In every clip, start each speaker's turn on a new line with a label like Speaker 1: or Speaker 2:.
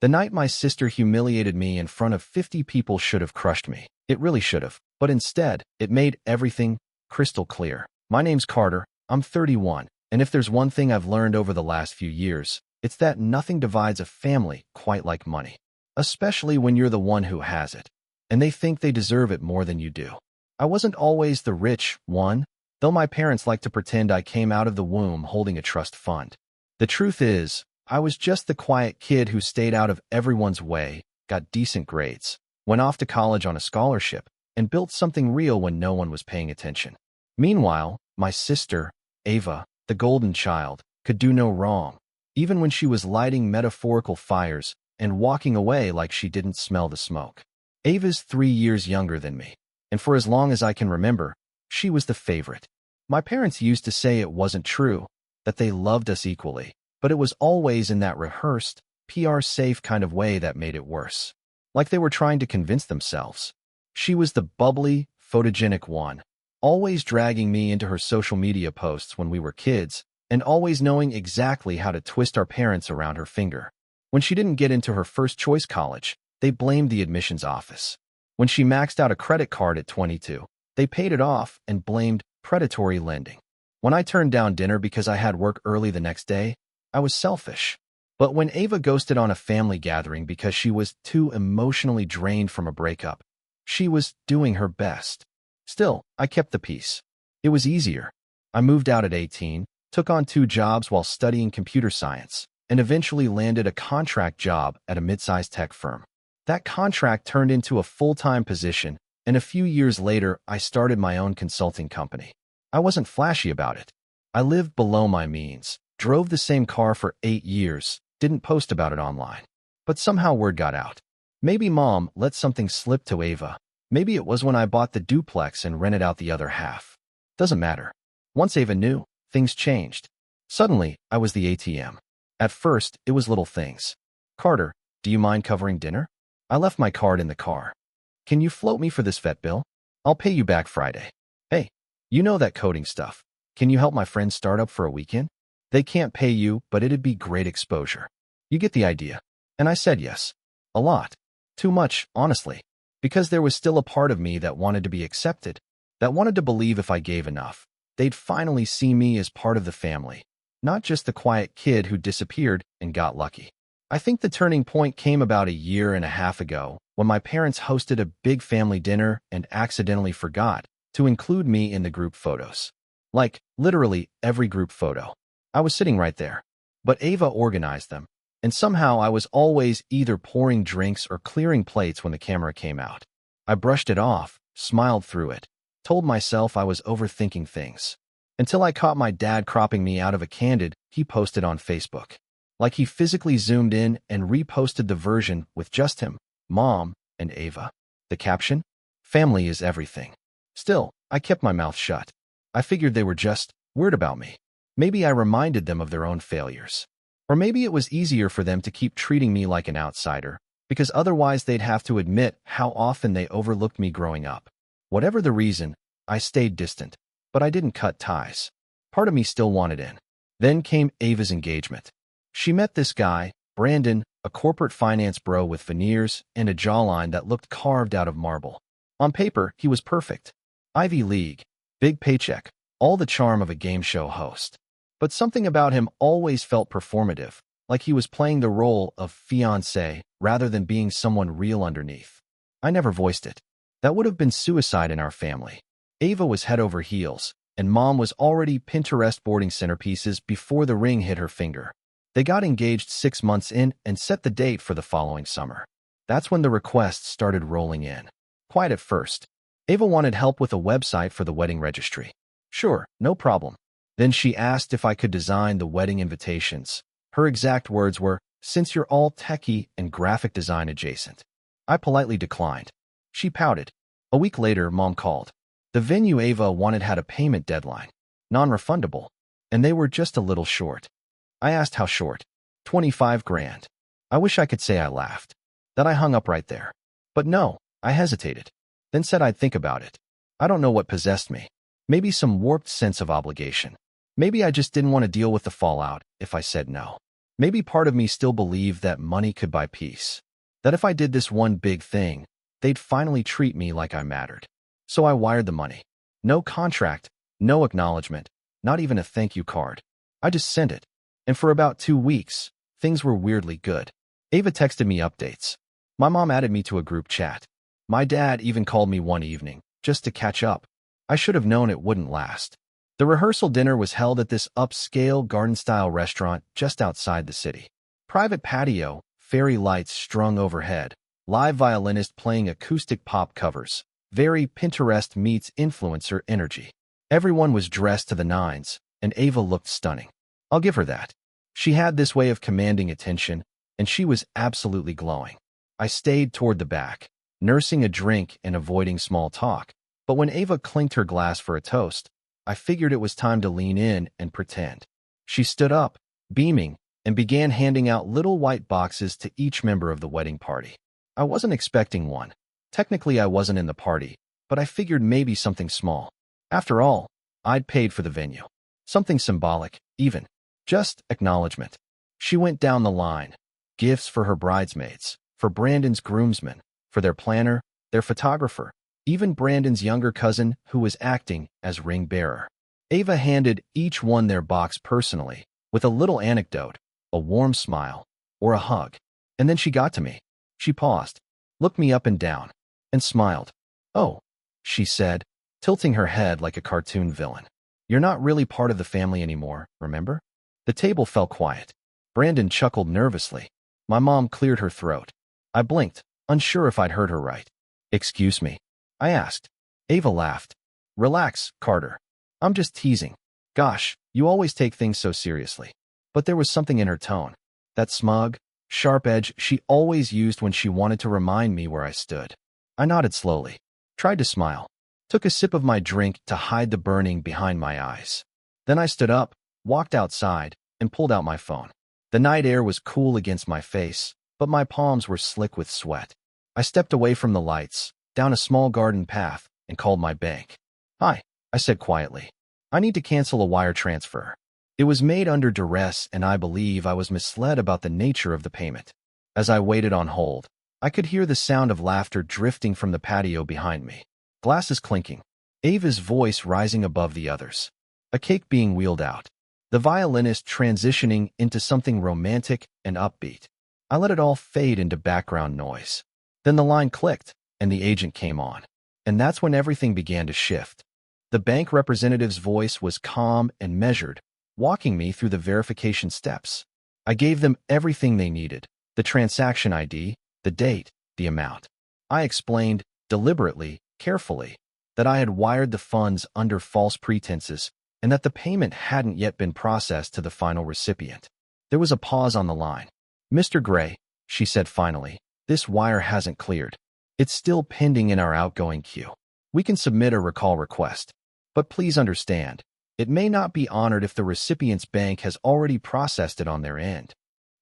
Speaker 1: The night my sister humiliated me in front of 50 people should have crushed me. It really should have. But instead, it made everything crystal clear. My name's Carter. I'm 31. And if there's one thing I've learned over the last few years, it's that nothing divides a family quite like money. Especially when you're the one who has it. And they think they deserve it more than you do. I wasn't always the rich one, though my parents like to pretend I came out of the womb holding a trust fund. The truth is, I was just the quiet kid who stayed out of everyone's way, got decent grades, went off to college on a scholarship, and built something real when no one was paying attention. Meanwhile, my sister, Ava, the golden child, could do no wrong, even when she was lighting metaphorical fires and walking away like she didn't smell the smoke. Ava's 3 years younger than me, and for as long as I can remember, she was the favorite. My parents used to say it wasn't true, that they loved us equally, but it was always in that rehearsed, PR-safe kind of way that made it worse. Like they were trying to convince themselves. She was the bubbly, photogenic one, always dragging me into her social media posts when we were kids, and always knowing exactly how to twist our parents around her finger. When she didn't get into her first choice college, they blamed the admissions office. When she maxed out a credit card at 22, they paid it off and blamed predatory lending. When I turned down dinner because I had work early the next day, I was selfish. But when Ava ghosted on a family gathering because she was too emotionally drained from a breakup, she was doing her best. Still, I kept the peace. It was easier. I moved out at 18, took on 2 jobs while studying computer science, and eventually landed a contract job at a mid-sized tech firm. That contract turned into a full-time position, and a few years later, I started my own consulting company. I wasn't flashy about it. I lived below my means, drove the same car for 8 years, didn't post about it online. But somehow word got out. Maybe Mom let something slip to Ava. Maybe it was when I bought the duplex and rented out the other half. Doesn't matter. Once Ava knew, things changed. Suddenly, I was the ATM. At first, it was little things. Carter, do you mind covering dinner? I left my card in the car. Can you float me for this vet bill? I'll pay you back Friday. Hey, you know that coding stuff. Can you help my friend's startup for a weekend? They can't pay you, but it'd be great exposure. You get the idea. And I said yes. A lot. Too much, honestly. Because there was still a part of me that wanted to be accepted, that wanted to believe if I gave enough, they'd finally see me as part of the family, not just the quiet kid who disappeared and got lucky. I think the turning point came about 1.5 years ago when my parents hosted a big family dinner and accidentally forgot to include me in the group photos. Like, literally every group photo. I was sitting right there. But Ava organized them, and somehow I was always either pouring drinks or clearing plates when the camera came out. I brushed it off, smiled through it, told myself I was overthinking things. Until I caught my dad cropping me out of a candid he posted on Facebook. Like he physically zoomed in and reposted the version with just him, Mom, and Ava. The caption? Family is everything. Still, I kept my mouth shut. I figured they were just weird about me. Maybe I reminded them of their own failures. Or maybe it was easier for them to keep treating me like an outsider, because otherwise they'd have to admit how often they overlooked me growing up. Whatever the reason, I stayed distant, but I didn't cut ties. Part of me still wanted in. Then came Ava's engagement. She met this guy, Brandon, a corporate finance bro with veneers and a jawline that looked carved out of marble. On paper, he was perfect. Ivy League, big paycheck, all the charm of a game show host. But something about him always felt performative, like he was playing the role of fiancé rather than being someone real underneath. I never voiced it. That would have been suicide in our family. Ava was head over heels, and Mom was already Pinterest boarding centerpieces before the ring hit her finger. They got engaged 6 months in and set the date for the following summer. That's when the requests started rolling in. Quiet at first. Ava wanted help with a website for the wedding registry. Sure, no problem. Then she asked if I could design the wedding invitations. Her exact words were, "Since you're all techie and graphic design adjacent." I politely declined. She pouted. A week later, Mom called. The venue Ava wanted had a payment deadline, non-refundable, and they were just a little short. I asked how short. 25 grand. I wish I could say I laughed. That I hung up right there. But no, I hesitated. Then said I'd think about it. I don't know what possessed me. Maybe some warped sense of obligation. Maybe I just didn't want to deal with the fallout if I said no. Maybe part of me still believed that money could buy peace. That if I did this one big thing, they'd finally treat me like I mattered. So I wired the money. No contract, no acknowledgement, not even a thank you card. I just sent it. And for about 2 weeks, things were weirdly good. Ava texted me updates. My mom added me to a group chat. My dad even called me one evening, just to catch up. I should have known it wouldn't last. The rehearsal dinner was held at this upscale garden-style restaurant just outside the city. Private patio, fairy lights strung overhead, live violinist playing acoustic pop covers, very Pinterest meets influencer energy. Everyone was dressed to the nines, and Ava looked stunning. I'll give her that. She had this way of commanding attention, and she was absolutely glowing. I stayed toward the back, nursing a drink and avoiding small talk, but when Ava clinked her glass for a toast, I figured it was time to lean in and pretend. She stood up, beaming, and began handing out little white boxes to each member of the wedding party. I wasn't expecting one. Technically, I wasn't in the party, but I figured maybe something small. After all, I'd paid for the venue. Something symbolic, even. Just acknowledgement. She went down the line. Gifts for her bridesmaids, for Brandon's groomsmen, for their planner, their photographer, even Brandon's younger cousin who was acting as ring bearer. Ava handed each one their box personally, with a little anecdote, a warm smile, or a hug. And then she got to me. She paused, looked me up and down, and smiled. "Oh," she said, tilting her head like a cartoon villain. "You're not really part of the family anymore, remember?" The table fell quiet. Brandon chuckled nervously. My mom cleared her throat. I blinked, unsure if I'd heard her right. "Excuse me?" I asked. Ava laughed. "Relax, Carter. I'm just teasing. Gosh, you always take things so seriously." But there was something in her tone. That smug, sharp edge she always used when she wanted to remind me where I stood. I nodded slowly, tried to smile, took a sip of my drink to hide the burning behind my eyes. Then I stood up, walked outside, and pulled out my phone. The night air was cool against my face, but my palms were slick with sweat. I stepped away from the lights, down a small garden path, and called my bank. "Hi," I said quietly. "I need to cancel a wire transfer." It was made under duress, and I believe I was misled about the nature of the payment. As I waited on hold, I could hear the sound of laughter drifting from the patio behind me. Glasses clinking. Ava's voice rising above the others. A cake being wheeled out. The violinist transitioning into something romantic and upbeat. I let it all fade into background noise. Then the line clicked, and the agent came on. And that's when everything began to shift. The bank representative's voice was calm and measured, walking me through the verification steps. I gave them everything they needed, the transaction ID, the date, the amount. I explained, deliberately, carefully, that I had wired the funds under false pretenses and that the payment hadn't yet been processed to the final recipient. There was a pause on the line. "Mr. Gray," she said finally, "this wire hasn't cleared. It's still pending in our outgoing queue. We can submit a recall request. But please understand, it may not be honored if the recipient's bank has already processed it on their end."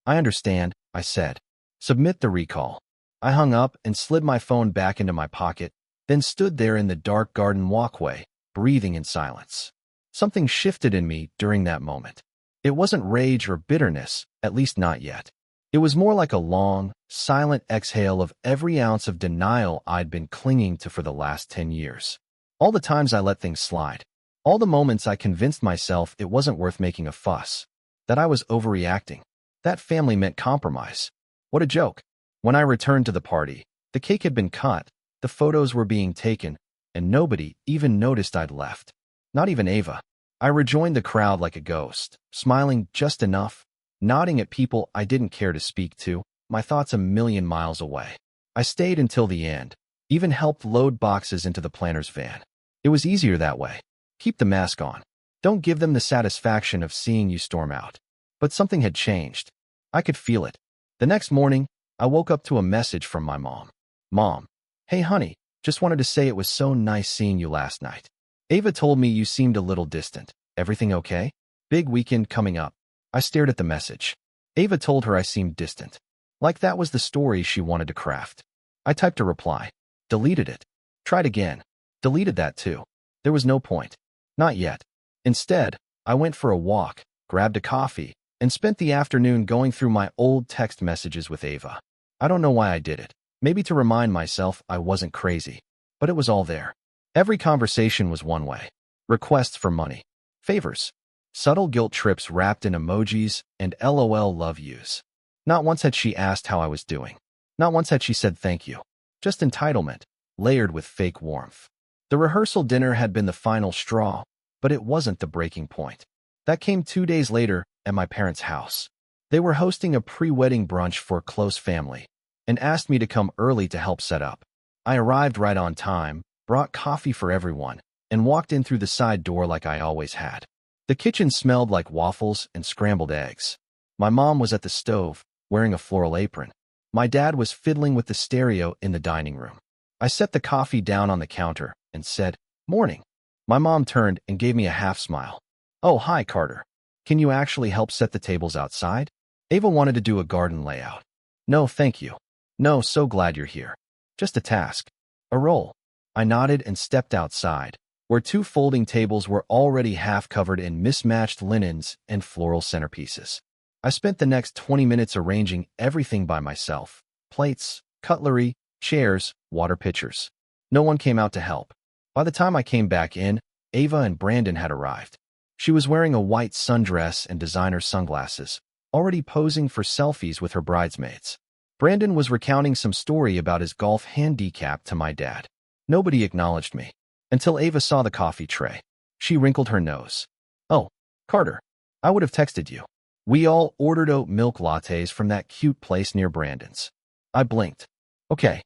Speaker 1: "I understand," I said. "Submit the recall." I hung up and slid my phone back into my pocket, then stood there in the dark garden walkway, breathing in silence. Something shifted in me during that moment. It wasn't rage or bitterness, at least not yet. It was more like a long, silent exhale of every ounce of denial I'd been clinging to for the last 10 years. All the times I let things slide. All the moments I convinced myself it wasn't worth making a fuss. That I was overreacting. That family meant compromise. What a joke. When I returned to the party, the cake had been cut, the photos were being taken, and nobody even noticed I'd left. Not even Ava. I rejoined the crowd like a ghost, smiling just enough, nodding at people I didn't care to speak to, my thoughts a million miles away. I stayed until the end, even helped load boxes into the planner's van. It was easier that way. Keep the mask on. Don't give them the satisfaction of seeing you storm out. But something had changed. I could feel it. The next morning, I woke up to a message from my mom. "Mom, hey honey, just wanted to say it was so nice seeing you last night. Ava told me you seemed a little distant. Everything okay? Big weekend coming up." I stared at the message. Ava told her I seemed distant. Like that was the story she wanted to craft. I typed a reply. Deleted it. Tried again. Deleted that too. There was no point. Not yet. Instead, I went for a walk, grabbed a coffee, and spent the afternoon going through my old text messages with Ava. I don't know why I did it. Maybe to remind myself I wasn't crazy. But it was all there. Every conversation was one way. Requests for money. Favors. Subtle guilt trips wrapped in emojis and LOL love yous. Not once had she asked how I was doing. Not once had she said thank you. Just entitlement, layered with fake warmth. The rehearsal dinner had been the final straw, but it wasn't the breaking point. That came 2 days later at my parents' house. They were hosting a pre-wedding brunch for close family and asked me to come early to help set up. I arrived right on time, brought coffee for everyone, and walked in through the side door like I always had. The kitchen smelled like waffles and scrambled eggs. My mom was at the stove, wearing a floral apron. My dad was fiddling with the stereo in the dining room. I set the coffee down on the counter and said, "Morning." My mom turned and gave me a half smile. "Oh, hi, Carter. Can you actually help set the tables outside?" Ava wanted to do a garden layout. "No, thank you. No, so glad you're here. Just a task. A roll." I nodded and stepped outside, where 2 folding tables were already half covered in mismatched linens and floral centerpieces. I spent the next 20 minutes arranging everything by myself. Plates, cutlery, chairs, water pitchers. No one came out to help. By the time I came back in, Ava and Brandon had arrived. She was wearing a white sundress and designer sunglasses, already posing for selfies with her bridesmaids. Brandon was recounting some story about his golf handicap to my dad. Nobody acknowledged me until Ava saw the coffee tray. She wrinkled her nose. "Oh, Carter, I would have texted you. We all ordered oat milk lattes from that cute place near Brandon's." I blinked. "Okay."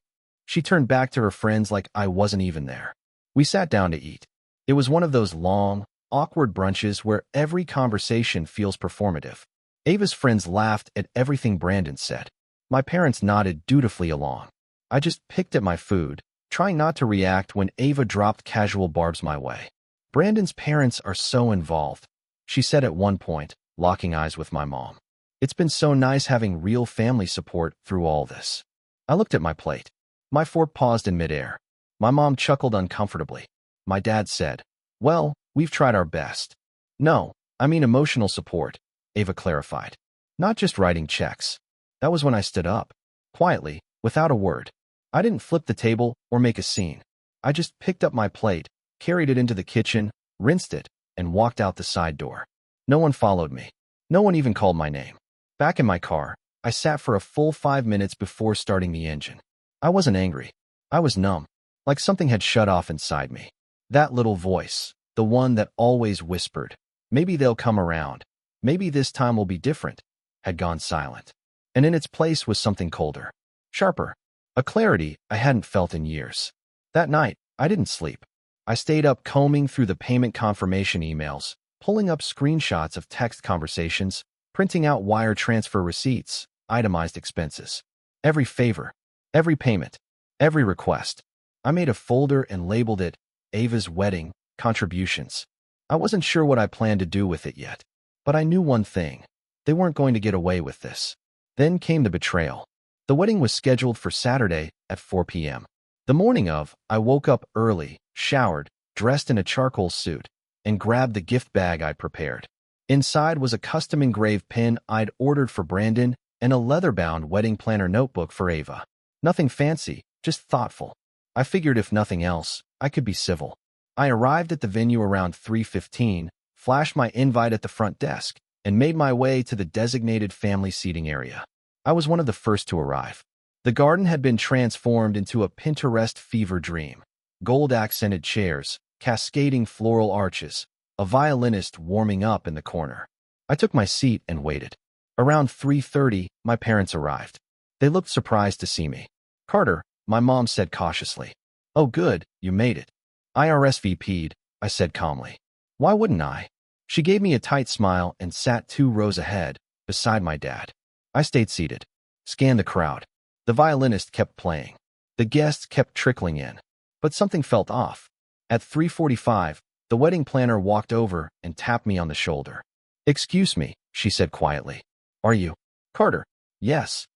Speaker 1: She turned back to her friends like I wasn't even there. We sat down to eat. It was one of those long, awkward brunches where every conversation feels performative. Ava's friends laughed at everything Brandon said. My parents nodded dutifully along. I just picked at my food, trying not to react when Ava dropped casual barbs my way. "Brandon's parents are so involved," she said at one point, locking eyes with my mom. "It's been so nice having real family support through all this." I looked at my plate. My fork paused in midair. My mom chuckled uncomfortably. My dad said, "Well, we've tried our best." "No, I mean emotional support," Ava clarified. "Not just writing checks." That was when I stood up, quietly, without a word. I didn't flip the table or make a scene. I just picked up my plate, carried it into the kitchen, rinsed it, and walked out the side door. No one followed me. No one even called my name. Back in my car, I sat for a full 5 minutes before starting the engine. I wasn't angry. I was numb, like something had shut off inside me. That little voice, the one that always whispered, "Maybe they'll come around. Maybe this time will be different," had gone silent. And in its place was something colder, sharper, a clarity I hadn't felt in years. That night, I didn't sleep. I stayed up combing through the payment confirmation emails, pulling up screenshots of text conversations, printing out wire transfer receipts, itemized expenses. Every favor, every payment, every request. I made a folder and labeled it Ava's Wedding Contributions. I wasn't sure what I planned to do with it yet, but I knew one thing. They weren't going to get away with this. Then came the betrayal. The wedding was scheduled for Saturday at 4 p.m. The morning of, I woke up early, showered, dressed in a charcoal suit, and grabbed the gift bag I'd prepared. Inside was a custom engraved pin I'd ordered for Brandon and a leather-bound wedding planner notebook for Ava. Nothing fancy, just thoughtful. I figured if nothing else, I could be civil. I arrived at the venue around 3:15, flashed my invite at the front desk, and made my way to the designated family seating area. I was one of the first to arrive. The garden had been transformed into a Pinterest fever dream. Gold-accented chairs, cascading floral arches, a violinist warming up in the corner. I took my seat and waited. Around 3:30, my parents arrived. They looked surprised to see me. "Carter," my mom said cautiously. "Oh good, you made it." "I RSVP'd," I said calmly. "Why wouldn't I?" She gave me a tight smile and sat 2 rows ahead, beside my dad. I stayed seated, scanned the crowd. The violinist kept playing. The guests kept trickling in. But something felt off. At 3:45, the wedding planner walked over and tapped me on the shoulder. "Excuse me," she said quietly. "Are you Carter?" "Yes."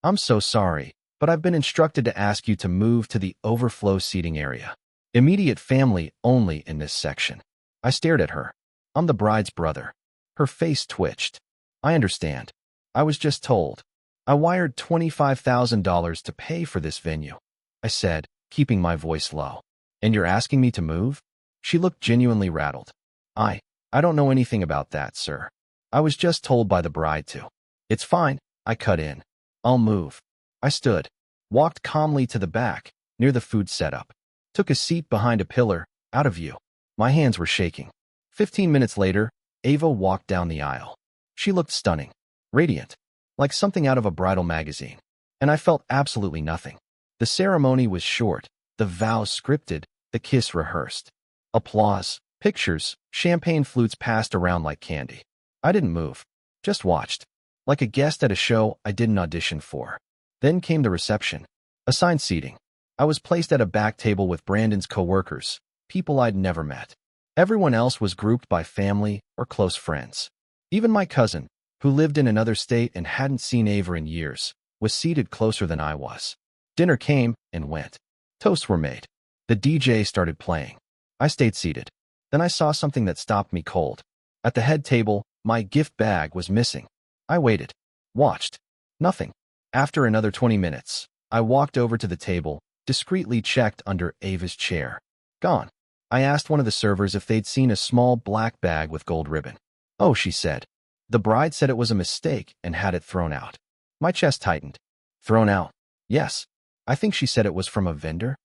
Speaker 1: "I'm so sorry, but I've been instructed to ask you to move to the overflow seating area. Immediate family only in this section." I stared at her. "I'm the bride's brother." Her face twitched. I understand. I was just told. I wired $25,000 to pay for this venue, I said, keeping my voice low. And you're asking me to move? She looked genuinely rattled. I don't know anything about that, sir. I was just told by the bride to. It's fine, I cut in. I'll move. I stood, walked calmly to the back, near the food setup, took a seat behind a pillar, out of view. My hands were shaking. 15 minutes later, Ava walked down the aisle. She looked stunning, radiant, like something out of a bridal magazine. And I felt absolutely nothing. The ceremony was short, the vows scripted, the kiss rehearsed. Applause, pictures, champagne flutes passed around like candy. I didn't move, just watched, like a guest at a show I didn't audition for. Then came the reception. Assigned seating. I was placed at a back table with Brandon's coworkers, people I'd never met. Everyone else was grouped by family or close friends. Even my cousin, who lived in another state and hadn't seen Ava in years, was seated closer than I was. Dinner came and went. Toasts were made. The DJ started playing. I stayed seated. Then I saw something that stopped me cold. At the head table, my gift bag was missing. I waited. Watched. Nothing. After another 20 minutes, I walked over to the table, discreetly checked under Ava's chair. Gone. I asked one of the servers if they'd seen a small black bag with gold ribbon. Oh, she said. The bride said it was a mistake and had it thrown out. My chest tightened. Thrown out? Yes. I think she said it was from a vendor.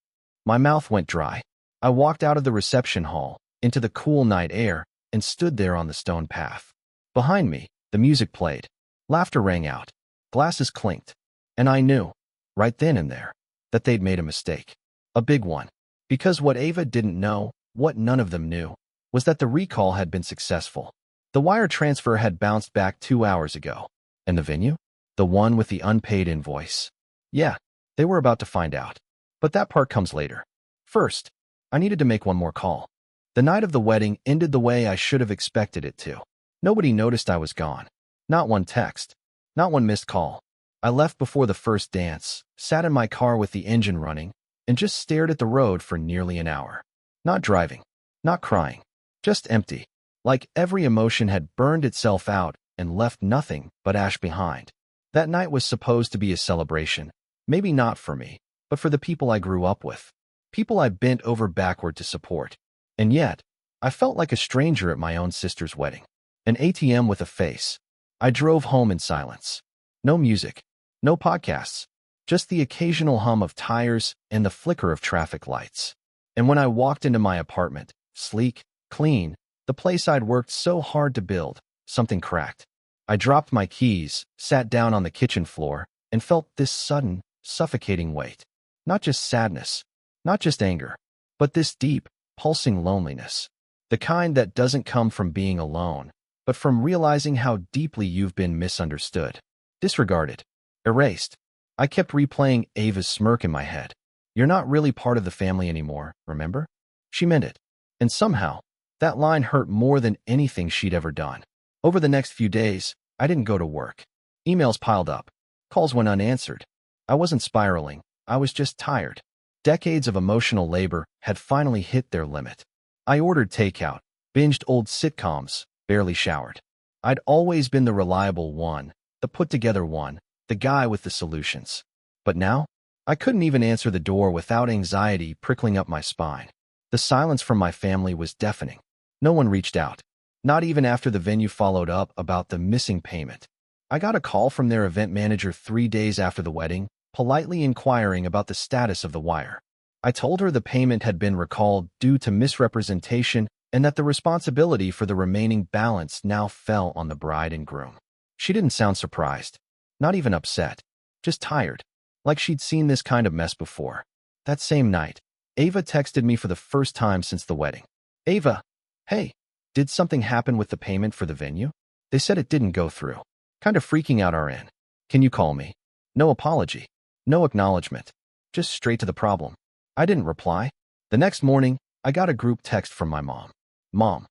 Speaker 1: My mouth went dry. I walked out of the reception hall, into the cool night air, and stood there on the stone path. Behind me, the music played. Laughter rang out. Glasses clinked. And I knew, right then and there, that they'd made a mistake. A big one. Because what Ava didn't know, what none of them knew, was that the recall had been successful. The wire transfer had bounced back 2 hours ago. And the venue? The one with the unpaid invoice. Yeah, they were about to find out. But that part comes later. First, I needed to make one more call. The night of the wedding ended the way I should have expected it to. Nobody noticed I was gone. Not one text. Not one missed call. I left before the first dance, sat in my car with the engine running, and just stared at the road for nearly an hour. Not driving. Not crying. Just empty. Like every emotion had burned itself out and left nothing but ash behind. That night was supposed to be a celebration. Maybe not for me, but for the people I grew up with. People I bent over backward to support. And yet, I felt like a stranger at my own sister's wedding. An ATM with a face. I drove home in silence. No music. No podcasts. Just the occasional hum of tires and the flicker of traffic lights. And when I walked into my apartment, sleek, clean, the place I'd worked so hard to build, something cracked. I dropped my keys, sat down on the kitchen floor, and felt this sudden, suffocating weight. Not just sadness, not just anger, but this deep, pulsing loneliness. The kind that doesn't come from being alone, but from realizing how deeply you've been misunderstood, disregarded, erased. I kept replaying Ava's smirk in my head. You're not really part of the family anymore, remember? She meant it. And somehow, that line hurt more than anything she'd ever done. Over the next few days, I didn't go to work. Emails piled up. Calls went unanswered. I wasn't spiraling. I was just tired. Decades of emotional labor had finally hit their limit. I ordered takeout, binged old sitcoms, barely showered. I'd always been the reliable one, the put-together one, the guy with the solutions. But now, I couldn't even answer the door without anxiety prickling up my spine. The silence from my family was deafening. No one reached out. Not even after the venue followed up about the missing payment. I got a call from their event manager 3 days after the wedding, politely inquiring about the status of the wire. I told her the payment had been recalled due to misrepresentation and that the responsibility for the remaining balance now fell on the bride and groom. She didn't sound surprised, not even upset, just tired, like she'd seen this kind of mess before. That same night, Ava texted me for the first time since the wedding. Ava, hey, did something happen with the payment for the venue? They said it didn't go through. Kind of freaking out our end. Can you call me? No apology. No acknowledgement. Just straight to the problem. I didn't reply. The next morning, I got a group text from my mom. Mom,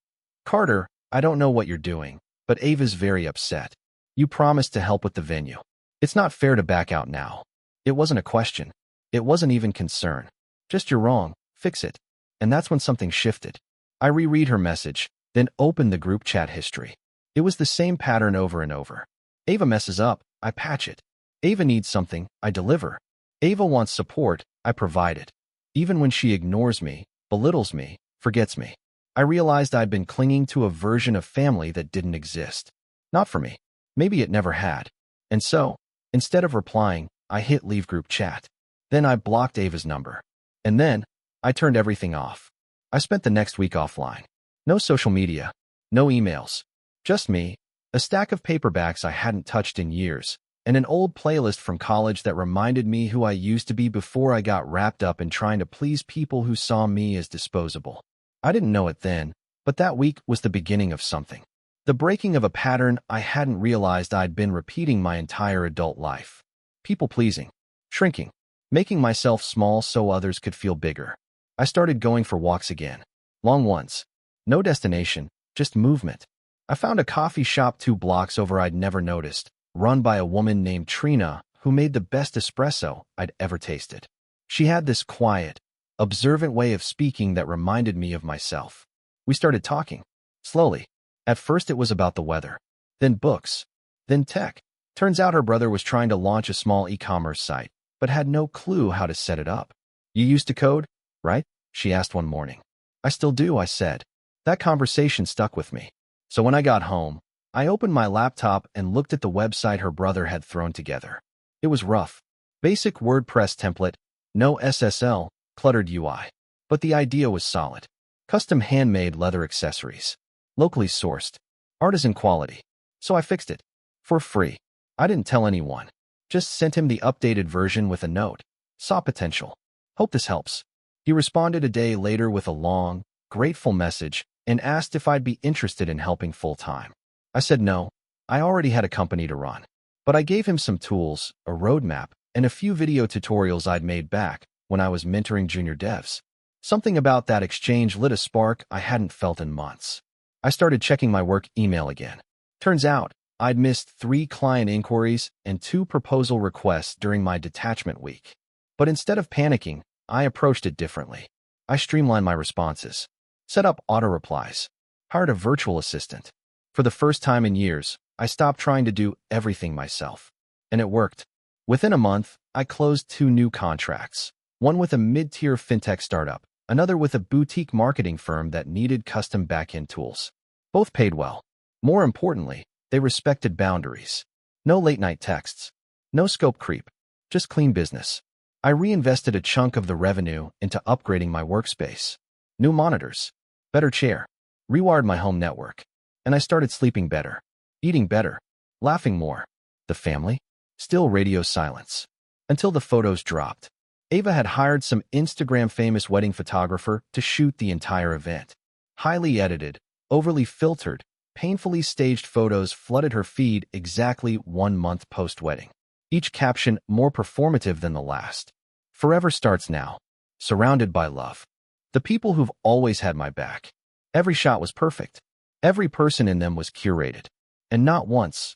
Speaker 1: Carter, I don't know what you're doing, but Ava's very upset. You promised to help with the venue. It's not fair to back out now. It wasn't a question. It wasn't even concern. Just you're wrong. Fix it. And that's when something shifted. I reread her message, then opened the group chat history. It was the same pattern over and over. Ava messes up, I patch it. Ava needs something, I deliver. Ava wants support, I provide it. Even when she ignores me, belittles me, forgets me. I realized I'd been clinging to a version of family that didn't exist. Not for me. Maybe it never had. And so, instead of replying, I hit leave group chat. Then I blocked Ava's number. And then, I turned everything off. I spent the next week offline. No social media. No emails. Just me, a stack of paperbacks I hadn't touched in years, and an old playlist from college that reminded me who I used to be before I got wrapped up in trying to please people who saw me as disposable. I didn't know it then, but that week was the beginning of something. The breaking of a pattern I hadn't realized I'd been repeating my entire adult life. People-pleasing, shrinking, making myself small so others could feel bigger. I started going for walks again. Long ones. No destination, just movement. I found a coffee shop 2 blocks over I'd never noticed, run by a woman named Trina, who made the best espresso I'd ever tasted. She had this quiet, observant way of speaking that reminded me of myself. We started talking, slowly. At first it was about the weather, then books, then tech. Turns out her brother was trying to launch a small e-commerce site, but had no clue how to set it up. You used to code, right? She asked one morning. I still do, I said. That conversation stuck with me. So when I got home, I opened my laptop and looked at the website her brother had thrown together. It was rough. Basic WordPress template, no SSL, cluttered UI. But the idea was solid. Custom handmade leather accessories. Locally sourced. Artisan quality. So I fixed it. For free. I didn't tell anyone. Just sent him the updated version with a note. Saw potential. Hope this helps. He responded a day later with a long, grateful message and asked if I'd be interested in helping full-time. I said no. I already had a company to run. But I gave him some tools, a roadmap, and a few video tutorials I'd made back when I was mentoring junior devs. Something about that exchange lit a spark I hadn't felt in months. I started checking my work email again. Turns out, I'd missed 3 client inquiries and 2 proposal requests during my detachment week. But instead of panicking, I approached it differently. I streamlined my responses, set up auto-replies, hired a virtual assistant. For the first time in years, I stopped trying to do everything myself. And it worked. Within a month, I closed 2 new contracts, one with a mid-tier fintech startup, another with a boutique marketing firm that needed custom back-end tools. Both paid well. More importantly, they respected boundaries. No late-night texts. No scope creep. Just clean business. I reinvested a chunk of the revenue into upgrading my workspace. New monitors. Better chair. Rewired my home network. And I started sleeping better. Eating better. Laughing more. The family? Still radio silence. Until the photos dropped. Ava had hired some Instagram-famous wedding photographer to shoot the entire event. Highly edited, overly filtered, painfully staged photos flooded her feed exactly 1 month post-wedding. Each caption more performative than the last. Forever starts now. Surrounded by love. The people who've always had my back. Every shot was perfect. Every person in them was curated. And not once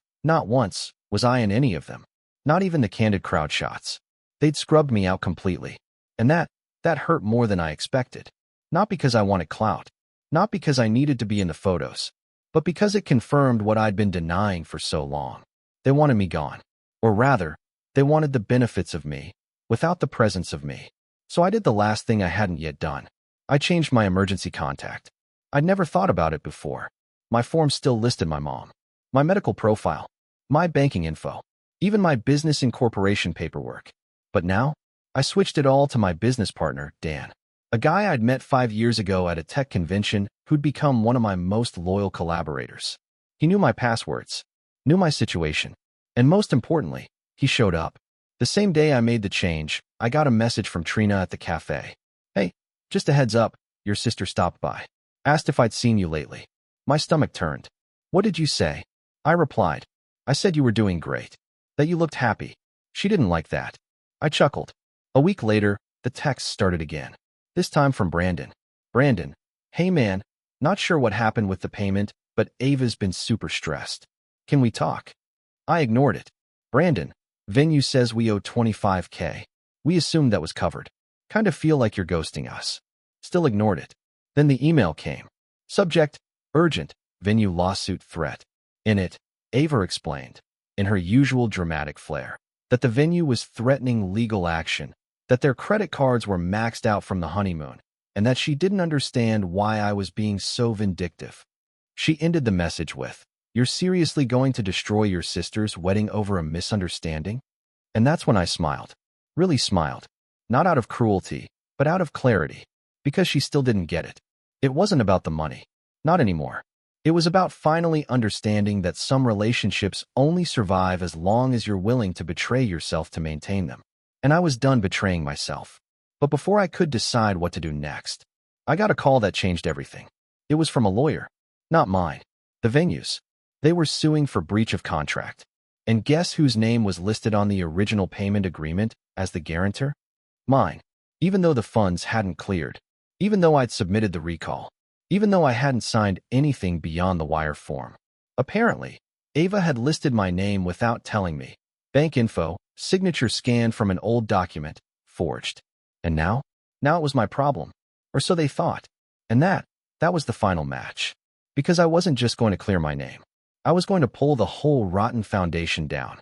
Speaker 1: was I in any of them. Not even the candid crowd shots. They'd scrubbed me out completely. And that hurt more than I expected. Not because I wanted clout. Not because I needed to be in the photos. But because it confirmed what I'd been denying for so long. They wanted me gone. Or rather, they wanted the benefits of me, without the presence of me. So I did the last thing I hadn't yet done. I changed my emergency contact. I'd never thought about it before. My form still listed my mom. My medical profile. My banking info. Even my business incorporation paperwork. But now, I switched it all to my business partner, Dan. A guy I'd met 5 years ago at a tech convention who'd become one of my most loyal collaborators. He knew my passwords, knew my situation, and most importantly, he showed up. The same day I made the change, I got a message from Trina at the cafe. Hey, just a heads up, your sister stopped by. Asked if I'd seen you lately. My stomach turned. What did you say? I replied. I said you were doing great. That you looked happy. She didn't like that. I chuckled. A week later, the text started again. This time from Brandon. Brandon, hey man, not sure what happened with the payment, but Ava's been super stressed. Can we talk? I ignored it. Brandon, venue says we owe $25K. We assumed that was covered. Kind of feel like you're ghosting us. Still ignored it. Then the email came. Subject, urgent, venue lawsuit threat. In it, Ava explained, in her usual dramatic flair, that the venue was threatening legal action, that their credit cards were maxed out from the honeymoon, and that she didn't understand why I was being so vindictive. She ended the message with, "You're seriously going to destroy your sister's wedding over a misunderstanding?" And that's when I smiled. Really smiled. Not out of cruelty, but out of clarity. Because she still didn't get it. It wasn't about the money. Not anymore. It was about finally understanding that some relationships only survive as long as you're willing to betray yourself to maintain them. And I was done betraying myself. But before I could decide what to do next, I got a call that changed everything. It was from a lawyer. Not mine. The venue's. They were suing for breach of contract. And guess whose name was listed on the original payment agreement as the guarantor? Mine. Even though the funds hadn't cleared. Even though I'd submitted the recall. Even though I hadn't signed anything beyond the wire form. Apparently, Ava had listed my name without telling me. Bank info, signature scanned from an old document, forged. And now? Now it was my problem. Or so they thought. And that was the final match. Because I wasn't just going to clear my name. I was going to pull the whole rotten foundation down.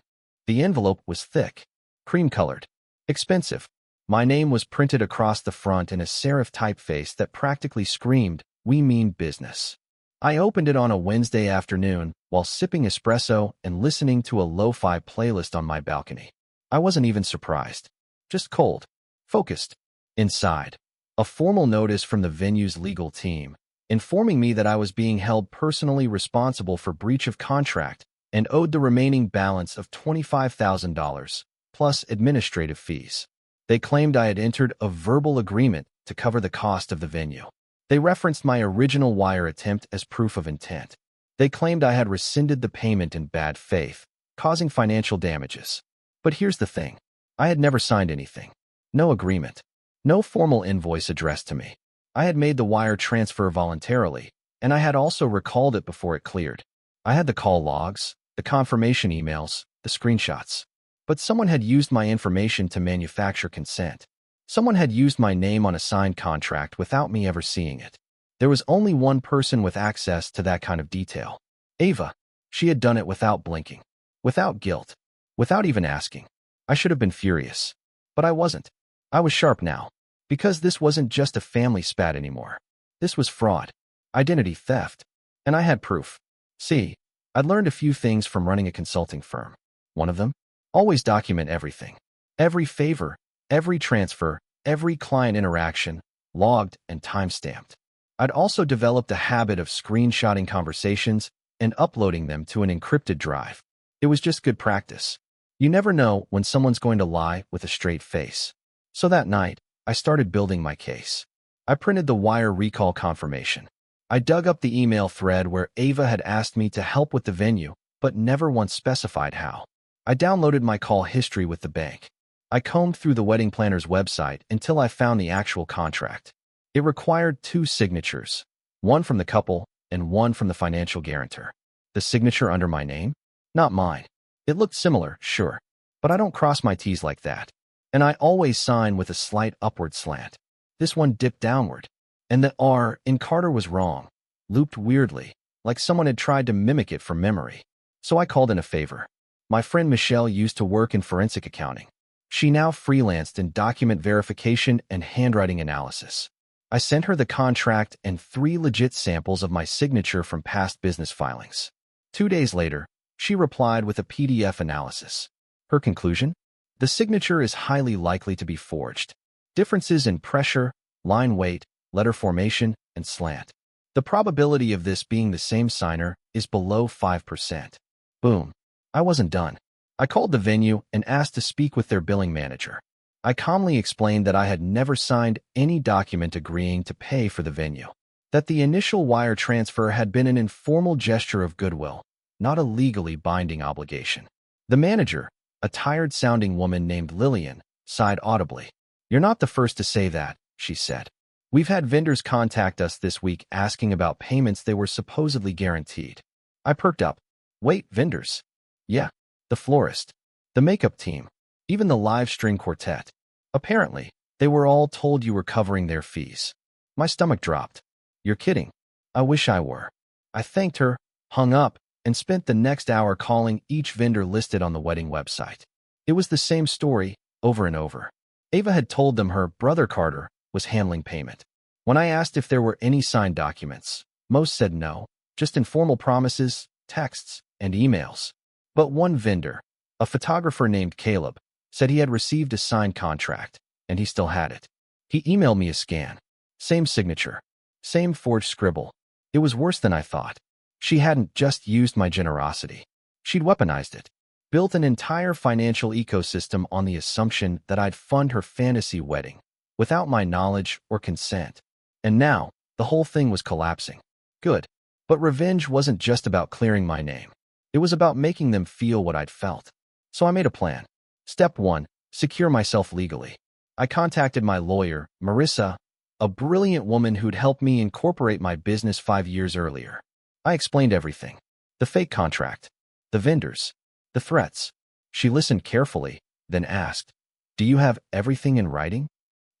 Speaker 1: The envelope was thick, cream-colored, expensive. My name was printed across the front in a serif typeface that practically screamed, "We mean business." I opened it on a Wednesday afternoon while sipping espresso and listening to a lo-fi playlist on my balcony. I wasn't even surprised. Just cold. Focused. Inside, a formal notice from the venue's legal team, informing me that I was being held personally responsible for breach of contract and owed the remaining balance of $25,000, plus administrative fees. They claimed I had entered a verbal agreement to cover the cost of the venue. They referenced my original wire attempt as proof of intent. They claimed I had rescinded the payment in bad faith, causing financial damages. But here's the thing. I had never signed anything. No agreement. No formal invoice addressed to me. I had made the wire transfer voluntarily, and I had also recalled it before it cleared. I had the call logs, the confirmation emails, the screenshots. But someone had used my information to manufacture consent. Someone had used my name on a signed contract without me ever seeing it. There was only one person with access to that kind of detail. Ava. She had done it without blinking. Without guilt. Without even asking. I should have been furious. But I wasn't. I was sharp now. Because this wasn't just a family spat anymore. This was fraud. Identity theft. And I had proof. See, I'd learned a few things from running a consulting firm. One of them? Always document everything. Every favor, every transfer, every client interaction, logged and time-stamped. I'd also developed a habit of screenshotting conversations and uploading them to an encrypted drive. It was just good practice. You never know when someone's going to lie with a straight face. So that night, I started building my case. I printed the wire recall confirmation. I dug up the email thread where Ava had asked me to help with the venue, but never once specified how. I downloaded my call history with the bank. I combed through the wedding planner's website until I found the actual contract. It required 2 signatures, one from the couple and one from the financial guarantor. The signature under my name? Not mine. It looked similar, sure, but I don't cross my T's like that. And I always sign with a slight upward slant. This one dipped downward. And the R in Carter was wrong, looped weirdly, like someone had tried to mimic it from memory. So I called in a favor. My friend Michelle used to work in forensic accounting. She now freelanced in document verification and handwriting analysis. I sent her the contract and 3 legit samples of my signature from past business filings. 2 days later, she replied with a PDF analysis. Her conclusion? The signature is highly likely to be forged. Differences in pressure, line weight, letter formation, and slant. The probability of this being the same signer is below 5%. Boom. I wasn't done. I called the venue and asked to speak with their billing manager. I calmly explained that I had never signed any document agreeing to pay for the venue. That the initial wire transfer had been an informal gesture of goodwill, not a legally binding obligation. The manager, a tired-sounding woman named Lillian, sighed audibly. "You're not the first to say that," she said. "We've had vendors contact us this week asking about payments they were supposedly guaranteed." I perked up. "Wait, vendors?" "Yeah, the florist, the makeup team, even the live string quartet. Apparently, they were all told you were covering their fees." My stomach dropped. "You're kidding." "I wish I were." I thanked her, hung up, and spent the next hour calling each vendor listed on the wedding website. It was the same story over and over. Ava had told them her brother Carter was handling payment. When I asked if there were any signed documents, most said no, just informal promises, texts, and emails. But one vendor, a photographer named Caleb, said he had received a signed contract, and he still had it. He emailed me a scan. Same signature. Same forged scribble. It was worse than I thought. She hadn't just used my generosity. She'd weaponized it. Built an entire financial ecosystem on the assumption that I'd fund her fantasy wedding, without my knowledge or consent. And now, the whole thing was collapsing. Good. But revenge wasn't just about clearing my name. It was about making them feel what I'd felt. So I made a plan. Step 1. Secure myself legally. I contacted my lawyer, Marissa, a brilliant woman who'd helped me incorporate my business 5 years earlier. I explained everything. The fake contract. The vendors. The threats. She listened carefully, then asked, "Do you have everything in writing?"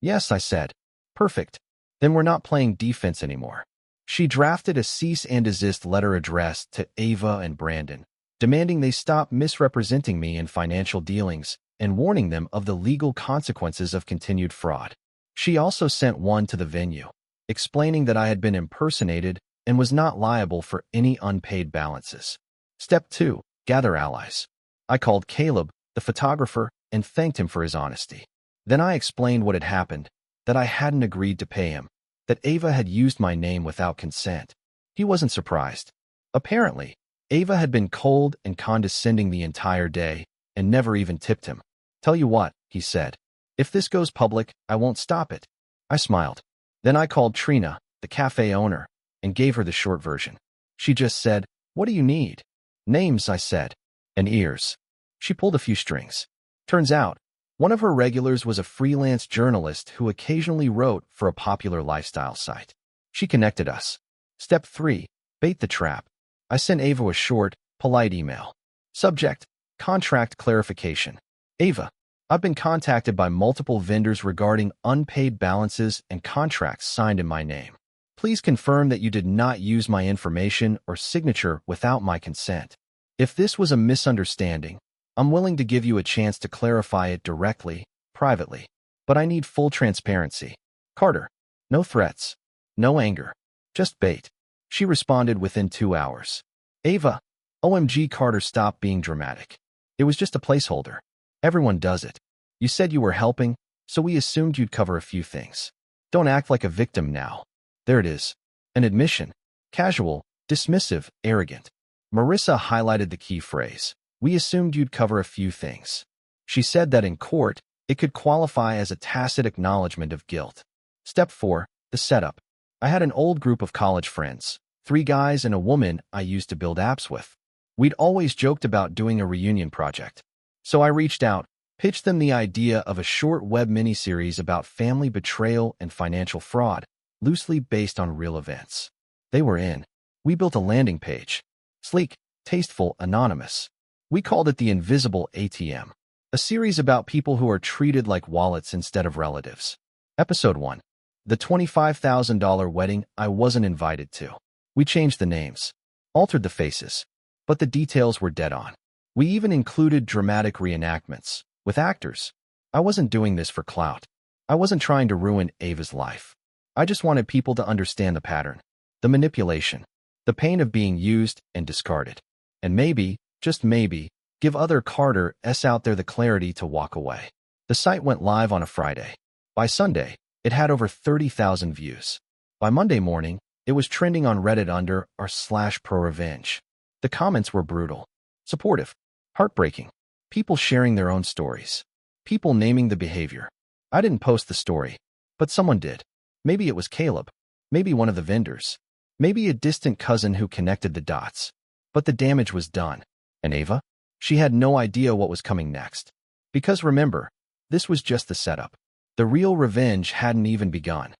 Speaker 1: "Yes," I said. "Perfect. Then we're not playing defense anymore." She drafted a cease and desist letter addressed to Ava and Brandon, demanding they stop misrepresenting me in financial dealings and warning them of the legal consequences of continued fraud. She also sent one to the venue, explaining that I had been impersonated and was not liable for any unpaid balances. Step 2. Gather allies. I called Caleb, the photographer, and thanked him for his honesty. Then I explained what had happened, that I hadn't agreed to pay him, that Ava had used my name without consent. He wasn't surprised. Apparently, Ava had been cold and condescending the entire day and never even tipped him. "Tell you what," he said. "If this goes public, I won't stop it." I smiled. Then I called Trina, the cafe owner, and gave her the short version. She just said, "What do you need?" "Names," I said. "And ears." She pulled a few strings. Turns out, one of her regulars was a freelance journalist who occasionally wrote for a popular lifestyle site. She connected us. Step 3. Bait the trap. I sent Ava a short, polite email. Subject: Contract clarification. Ava, I've been contacted by multiple vendors regarding unpaid balances and contracts signed in my name. Please confirm that you did not use my information or signature without my consent. If this was a misunderstanding, I'm willing to give you a chance to clarify it directly, privately. But I need full transparency. Carter. No threats. No anger. Just bait. She responded within 2 hours. Ava. OMG, Carter, stop being dramatic. It was just a placeholder. Everyone does it. You said you were helping, so we assumed you'd cover a few things. Don't act like a victim now. There it is. An admission. Casual, dismissive, arrogant. Marissa highlighted the key phrase. We assumed you'd cover a few things. She said that in court, it could qualify as a tacit acknowledgement of guilt. Step 4. The setup. I had an old group of college friends, 3 guys and a woman I used to build apps with. We'd always joked about doing a reunion project. So I reached out, pitched them the idea of a short web miniseries about family betrayal and financial fraud, loosely based on real events. They were in. We built a landing page. Sleek, tasteful, anonymous. We called it the Invisible ATM, a series about people who are treated like wallets instead of relatives. Episode 1. The $25,000 wedding I wasn't invited to. We changed the names, altered the faces, but the details were dead on. We even included dramatic reenactments, with actors. I wasn't doing this for clout. I wasn't trying to ruin Ava's life. I just wanted people to understand the pattern, the manipulation, the pain of being used and discarded. And maybe, just maybe, give other Carters out there the clarity to walk away. The site went live on a Friday. By Sunday, it had over 30,000 views. By Monday morning, it was trending on Reddit under r/pro-revenge. The comments were brutal, supportive, heartbreaking. People sharing their own stories. People naming the behavior. I didn't post the story, but someone did. Maybe it was Caleb. Maybe one of the vendors. Maybe a distant cousin who connected the dots. But the damage was done. And Ava? She had no idea what was coming next. Because remember, this was just the setup. The real revenge hadn't even begun.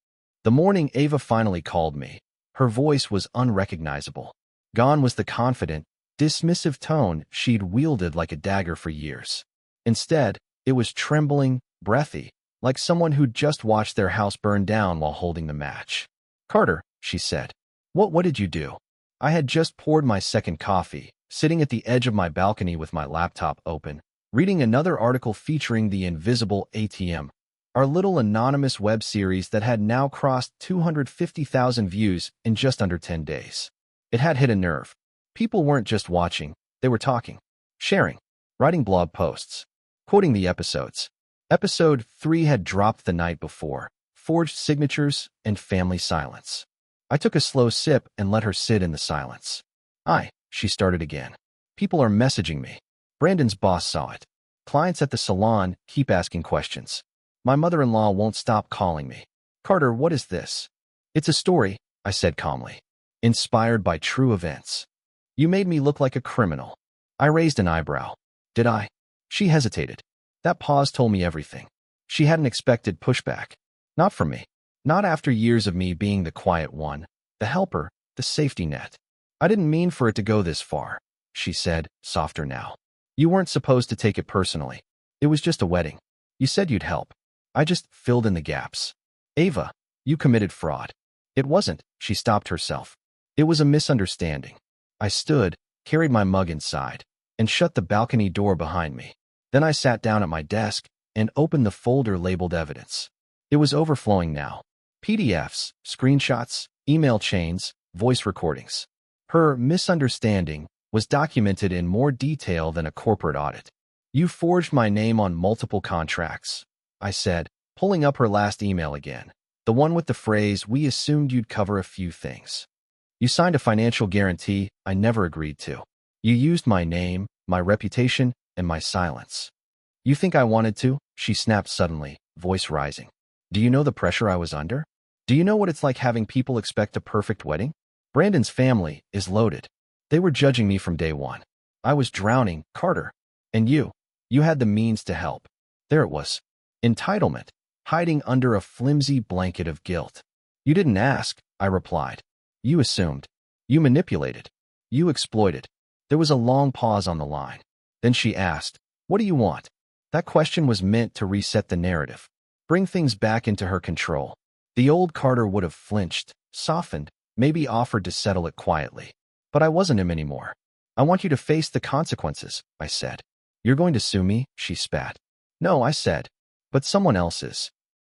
Speaker 1: The morning Ava finally called me, her voice was unrecognizable. Gone was the confident, dismissive tone she'd wielded like a dagger for years. Instead, it was trembling, breathy, like someone who'd just watched their house burn down while holding the match. "Carter," she said. What did you do?" I had just poured my second coffee, sitting at the edge of my balcony with my laptop open, reading another article featuring the invisible ATM, our little anonymous web series that had now crossed 250,000 views in just under 10 days. It had hit a nerve. People weren't just watching, they were talking, sharing, writing blog posts, quoting the episodes. Episode 3 had dropped the night before, forged signatures and family silence. I took a slow sip and let her sit in the silence. She started again. People are messaging me. Brandon's boss saw it. Clients at the salon keep asking questions. My mother-in-law won't stop calling me. Carter, what is this? It's a story, I said calmly. Inspired by true events. You made me look like a criminal. I raised an eyebrow. Did I? She hesitated. That pause told me everything. She hadn't expected pushback. Not from me. Not after years of me being the quiet one, the helper, the safety net. I didn't mean for it to go this far, she said, softer now. You weren't supposed to take it personally. It was just a wedding. You said you'd help. I just filled in the gaps. Ava, you committed fraud. It wasn't, she stopped herself. It was a misunderstanding. I stood, carried my mug inside, and shut the balcony door behind me. Then I sat down at my desk and opened the folder labeled evidence. It was overflowing now. PDFs, screenshots, email chains, voice recordings. Her misunderstanding was documented in more detail than a corporate audit. You forged my name on multiple contracts, I said, pulling up her last email again, the one with the phrase, we assumed you'd cover a few things. You signed a financial guarantee I never agreed to. You used my name, my reputation, and my silence. You think I wanted to? She snapped suddenly, voice rising. Do you know the pressure I was under? Do you know what it's like having people expect a perfect wedding? Brandon's family is loaded. They were judging me from day one. I was drowning, Carter. And you had the means to help. There it was. Entitlement, hiding under a flimsy blanket of guilt. You didn't ask, I replied. You assumed. You manipulated. You exploited. There was a long pause on the line. Then she asked, what do you want? That question was meant to reset the narrative, bring things back into her control. The old Carter would have flinched, softened, maybe offered to settle it quietly. But I wasn't him anymore. I want you to face the consequences, I said. You're going to sue me? She spat. No, I said. But someone else is.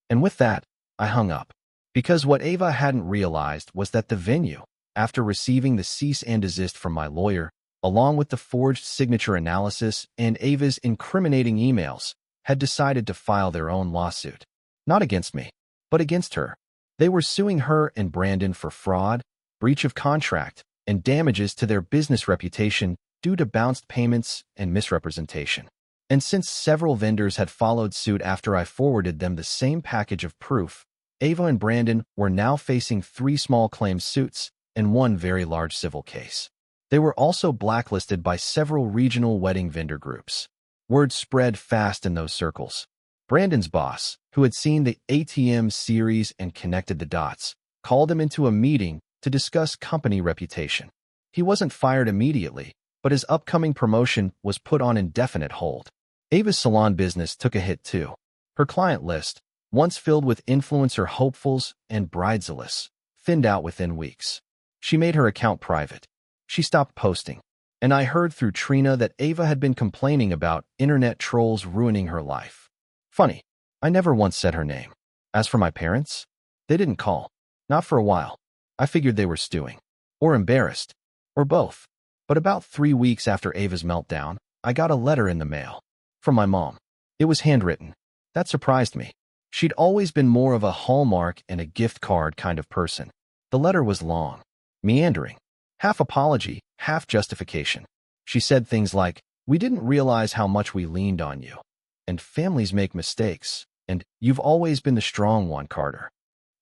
Speaker 1: And with that, I hung up. Because what Ava hadn't realized was that the venue, after receiving the cease and desist from my lawyer, along with the forged signature analysis and Ava's incriminating emails, had decided to file their own lawsuit. Not against me, but against her. They were suing her and Brandon for fraud, breach of contract, and damages to their business reputation due to bounced payments and misrepresentation. And since several vendors had followed suit after I forwarded them the same package of proof, Ava and Brandon were now facing 3 small claims suits and 1 very large civil case. They were also blacklisted by several regional wedding vendor groups. Word spread fast in those circles. Brandon's boss, who had seen the ATM series and connected the dots, called him into a meeting to discuss company reputation. He wasn't fired immediately, but his upcoming promotion was put on indefinite hold. Ava's salon business took a hit too. Her client list, once filled with influencer hopefuls and bridezillas, thinned out within weeks. She made her account private. She stopped posting. And I heard through Trina that Ava had been complaining about internet trolls ruining her life. Funny, I never once said her name. As for my parents, they didn't call. Not for a while. I figured they were stewing. Or embarrassed. Or both. But about 3 weeks after Ava's meltdown, I got a letter in the mail. From my mom. It was handwritten. That surprised me. She'd always been more of a Hallmark and a gift card kind of person. The letter was long. Meandering. Half apology, half justification. She said things like, we didn't realize how much we leaned on you. And families make mistakes. And you've always been the strong one, Carter.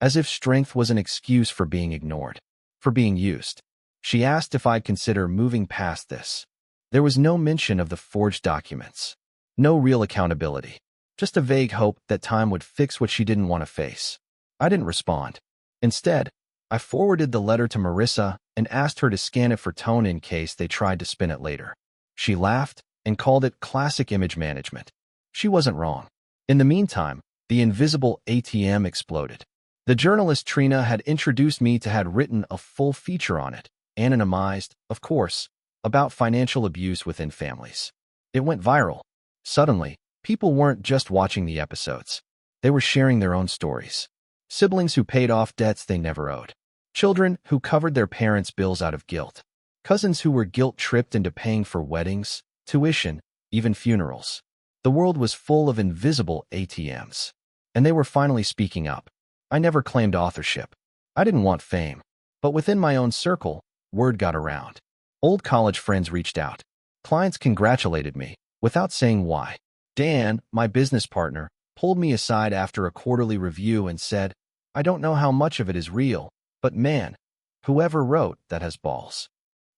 Speaker 1: As if strength was an excuse for being ignored. For being used. She asked if I'd consider moving past this. There was no mention of the forged documents. No real accountability. Just a vague hope that time would fix what she didn't want to face. I didn't respond. Instead, I forwarded the letter to Marissa and asked her to scan it for tone in case they tried to spin it later. She laughed and called it classic image management. She wasn't wrong. In the meantime, the invisible ATM exploded. The journalist Trina had introduced me to had written a full feature on it, anonymized, of course, about financial abuse within families. It went viral. Suddenly, people weren't just watching the episodes. They were sharing their own stories. Siblings who paid off debts they never owed. Children who covered their parents' bills out of guilt. Cousins who were guilt-tripped into paying for weddings, tuition, even funerals. The world was full of invisible ATMs. And they were finally speaking up. I never claimed authorship. I didn't want fame. But within my own circle, word got around. Old college friends reached out. Clients congratulated me, without saying why. Dan, my business partner, pulled me aside after a quarterly review and said, "I don't know how much of it is real, but man, whoever wrote that has balls."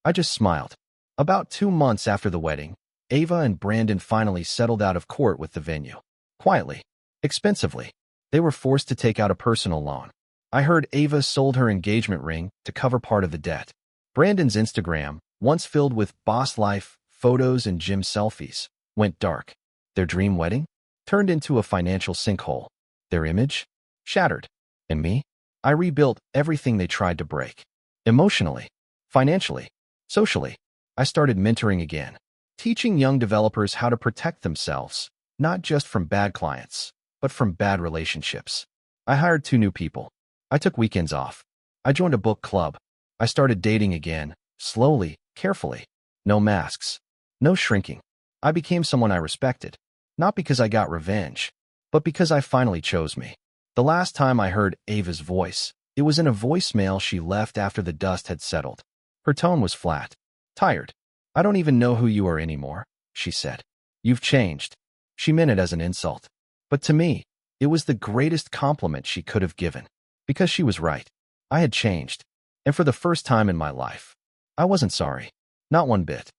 Speaker 1: I just smiled. About 2 months after the wedding, Ava and Brandon finally settled out of court with the venue. Quietly. Expensively. They were forced to take out a personal loan. I heard Ava sold her engagement ring to cover part of the debt. Brandon's Instagram, once filled with boss life, photos, and gym selfies, went dark. Their dream wedding turned into a financial sinkhole. Their image shattered. And me? I rebuilt everything they tried to break. Emotionally, financially, socially. I started mentoring again, teaching young developers how to protect themselves, not just from bad clients, but from bad relationships. I hired 2 new people. I took weekends off. I joined a book club. I started dating again, slowly, carefully. No masks. No shrinking. I became someone I respected. Not because I got revenge, but because I finally chose me. The last time I heard Ava's voice, it was in a voicemail she left after the dust had settled. Her tone was flat. Tired. "I don't even know who you are anymore," she said. "You've changed." She meant it as an insult. But to me, it was the greatest compliment she could have given. Because she was right. I had changed. And for the first time in my life, I wasn't sorry. Not one bit.